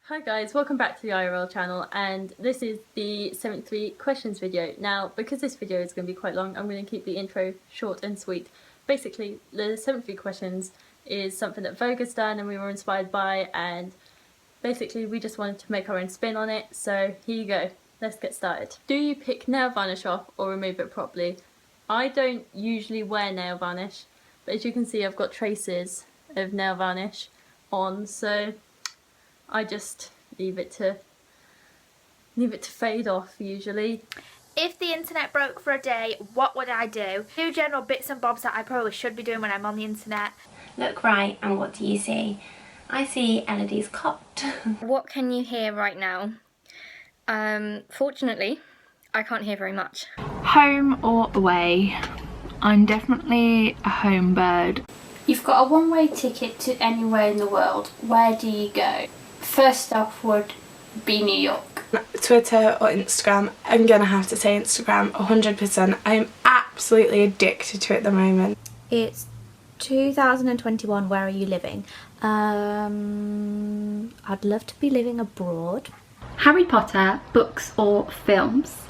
Hi guys, welcome back to the IRL channel, and this is the 73 questions video. Now, because this video is going to be quite long, I'm going to keep the intro short and sweet. Basically, the 73 questions is something that Vogue has done and we were inspired by, and basically we just wanted to make our own spin on it, so here you go. Let's get started. Do you pick nail varnish off or remove it properly? I don't usually wear nail varnish, but as you can see I've got traces of nail varnish on, so I just leave it to fade off usually. If the internet broke for a day, what would I do? Two general bits and bobs that I probably should be doing when I'm on the internet. Look right, and what do you see? I see Elodie's cot. What can you hear right now? Fortunately, I can't hear very much. Home or away? I'm definitely a home bird. You've got a one-way ticket to anywhere in the world. Where do you go? First off would be New York. Twitter or Instagram? I'm gonna have to say Instagram 100%. I'm absolutely addicted to it at the moment. It's 2021. Where are you living? I'd love to be living abroad. Harry Potter, books or films?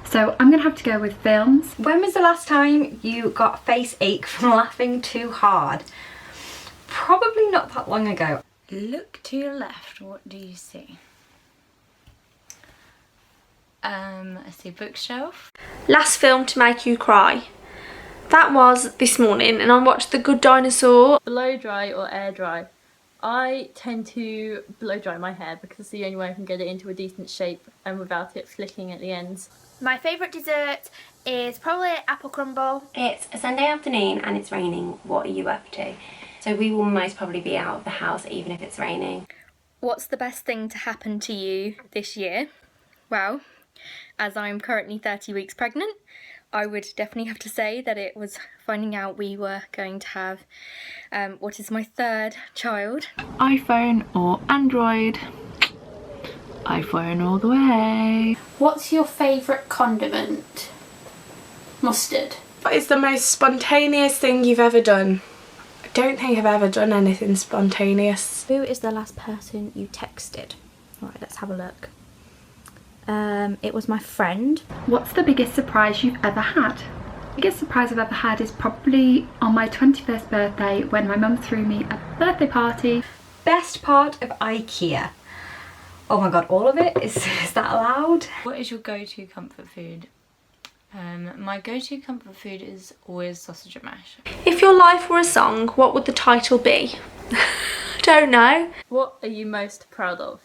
So I'm gonna have to go with films. When was the last time you got face ache from laughing too hard? Probably not that long ago. Look to your left, what do you see? I see bookshelf. Last film to make you cry? That was this morning, and I watched The Good Dinosaur. Blow dry or air dry? I tend to blow dry my hair because it's the only way I can get it into a decent shape and without it flicking at the ends. My favourite dessert is probably apple crumble. It's a Sunday afternoon and it's raining. What are you up to? So we will most probably be out of the house even if it's raining. What's the best thing to happen to you this year? Well, as I'm currently 30 weeks pregnant, I would definitely have to say that it was finding out we were going to have what is my third child. iPhone or Android? iPhone all the way. What's your favourite condiment? Mustard. What is the most spontaneous thing you've ever done? I don't think I've ever done anything spontaneous. Who is the last person you texted? Alright, let's have a look. It was my friend. What's the biggest surprise you've ever had? The biggest surprise I've ever had is probably on my 21st birthday when my mum threw me a birthday party. Best part of IKEA? Oh my god, all of it? Is that allowed? What is your go-to comfort food? My go-to comfort food is always sausage and mash. If your life were a song, what would the title be? Don't know. What are you most proud of?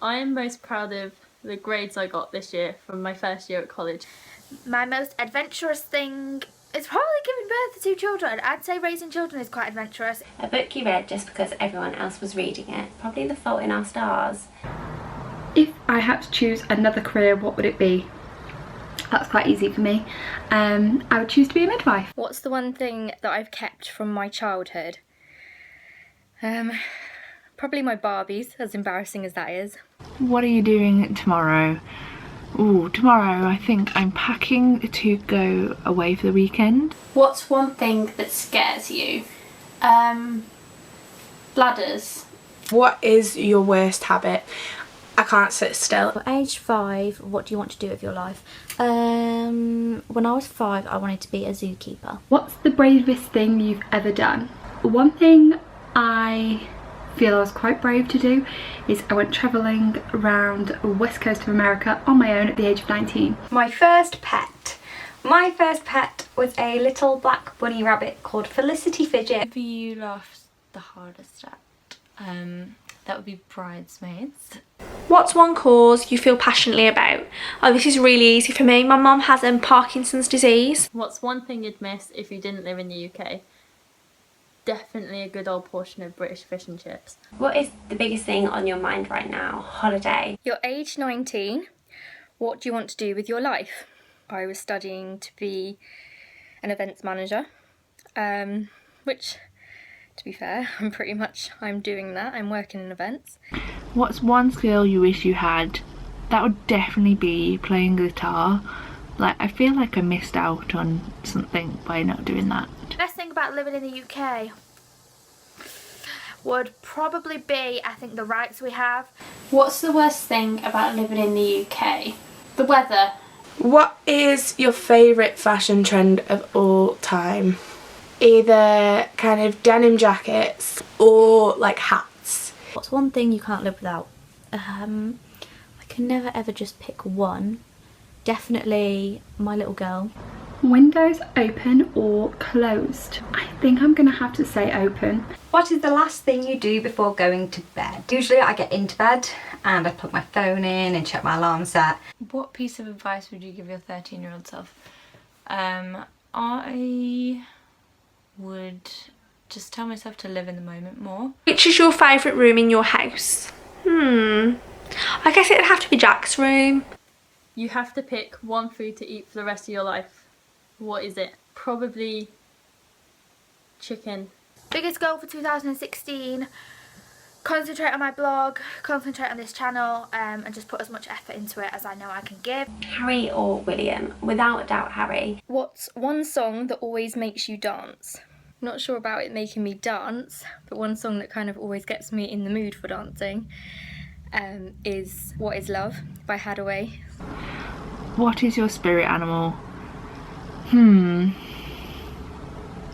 I am most proud of the grades I got this year from my first year at college. My most adventurous thing is probably giving birth to two children. I'd say raising children is quite adventurous. A book you read just because everyone else was reading it. Probably The Fault in Our Stars. If I had to choose another career, what would it be? That's quite easy for me. I would choose to be a midwife. What's the one thing that I've kept from my childhood? Probably my Barbies, as embarrassing as that is. What are you doing tomorrow? Ooh, tomorrow I think I'm packing to go away for the weekend. What's one thing that scares you? Bladders. What is your worst habit? I can't sit still. At age 5, what do you want to do with your life? When I was 5, I wanted to be a zookeeper. What's the bravest thing you've ever done? One thing I feel I was quite brave to do is I went travelling around the west coast of America on my own at the age of 19. My first pet. My first pet was a little black bunny rabbit called Felicity Fidget. Whatever you laughed the hardest at? That would be Bridesmaids. What's one cause you feel passionately about? Oh, this is really easy for me. My mum has Parkinson's disease. What's one thing you'd miss if you didn't live in the UK? Definitely a good old portion of British fish and chips. What is the biggest thing on your mind right now? Holiday. You're age 19. What do you want to do with your life? I was studying to be an events manager, which, to be fair, I'm doing that. I'm working in events. What's one skill you wish you had? That would definitely be playing guitar. Like, I feel like I missed out on something by not doing that. Best thing about living in the UK would probably be, I think, the rights we have. What's the worst thing about living in the UK? The weather. What is your favourite fashion trend of all time? Either kind of denim jackets or like hats. What's one thing you can't live without? I can never ever just pick one. Definitely my little girl. Windows open or closed? I think I'm gonna have to say open. What is the last thing you do before going to bed? Usually I get into bed and I plug my phone in and check my alarm set. What piece of advice would you give your 13-year-old self? I would just tell myself to live in the moment more. Which is your favourite room in your house? I guess it'd have to be Jack's room. You have to pick one food to eat for the rest of your life. What is it? Probably chicken. Biggest goal for 2016, concentrate on my blog, concentrate on this channel, and just put as much effort into it as I know I can give. Harry or William? Without a doubt Harry. What's one song that always makes you dance? Not sure about it making me dance, but one song that kind of always gets me in the mood for dancing is What Is Love by Hadaway. What is your spirit animal?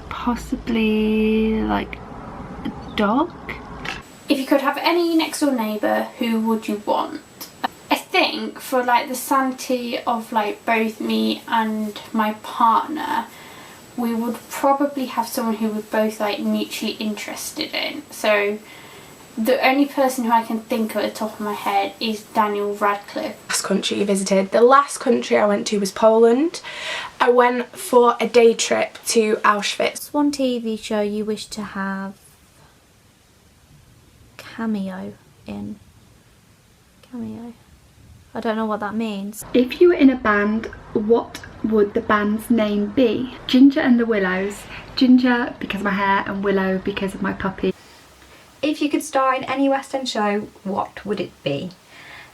Possibly like a dog? If you could have any next door neighbour, who would you want? I think for like the sanity of like both me and my partner, we would probably have someone who we're both like mutually interested in. So the only person who I can think of at the top of my head is Daniel Radcliffe. Last country you visited. The last country I went to was Poland. I went for a day trip to Auschwitz. What's one TV show you wish to have cameo in? Cameo? I don't know what that means. If you were in a band, what would the band's name be? Ginger and the Willows. Ginger because of my hair and Willow because of my puppy. If you could star in any West End show, what would it be?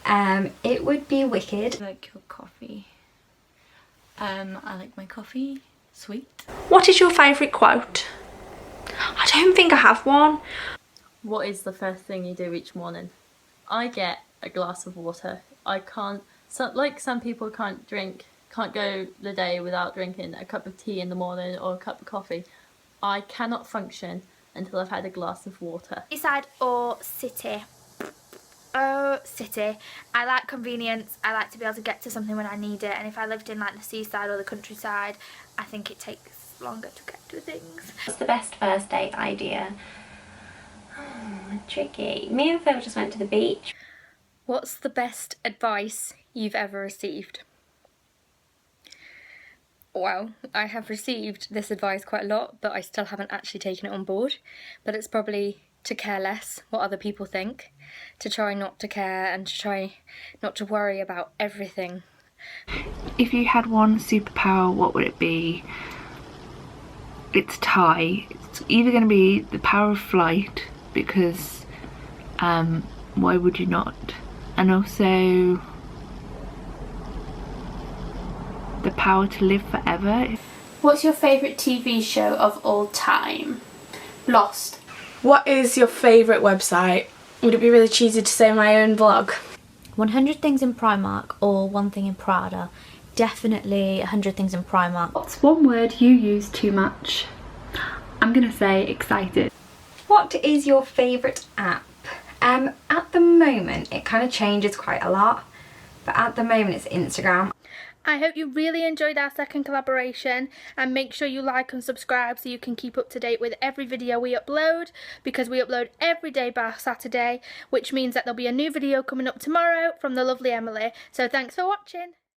It would be Wicked. I like your coffee. I like my coffee sweet. What is your favourite quote? I don't think I have one. What is the first thing you do each morning? I get a glass of water. I can't, like some people can't go the day without drinking a cup of tea in the morning or a cup of coffee. I cannot function until I've had a glass of water. Seaside or city? Oh, city. I like convenience. I like to be able to get to something when I need it, and if I lived in like the seaside or the countryside, I think it takes longer to get to things. What's the best first date idea? Tricky. Me and Phil just went to the beach. What's the best advice you've ever received? Well, I have received this advice quite a lot, but I still haven't actually taken it on board. But it's probably to care less what other people think, to try not to care and to try not to worry about everything. If you had one superpower, what would it be? It's tie. It's either going to be the power of flight, because why would you not? And also the power to live forever. What's your favourite TV show of all time? Lost. What is your favourite website? Would it be really cheesy to say my own blog? 100 Things in Primark or One Thing in Prada? Definitely 100 Things in Primark. What's one word you use too much? I'm gonna say excited. What is your favourite app? At the moment it kind of changes quite a lot, but at the moment it's Instagram. I hope you really enjoyed our second collaboration, and make sure you like and subscribe so you can keep up to date with every video we upload, because we upload every day by Saturday, which means that there'll be a new video coming up tomorrow from the lovely Emily. So thanks for watching.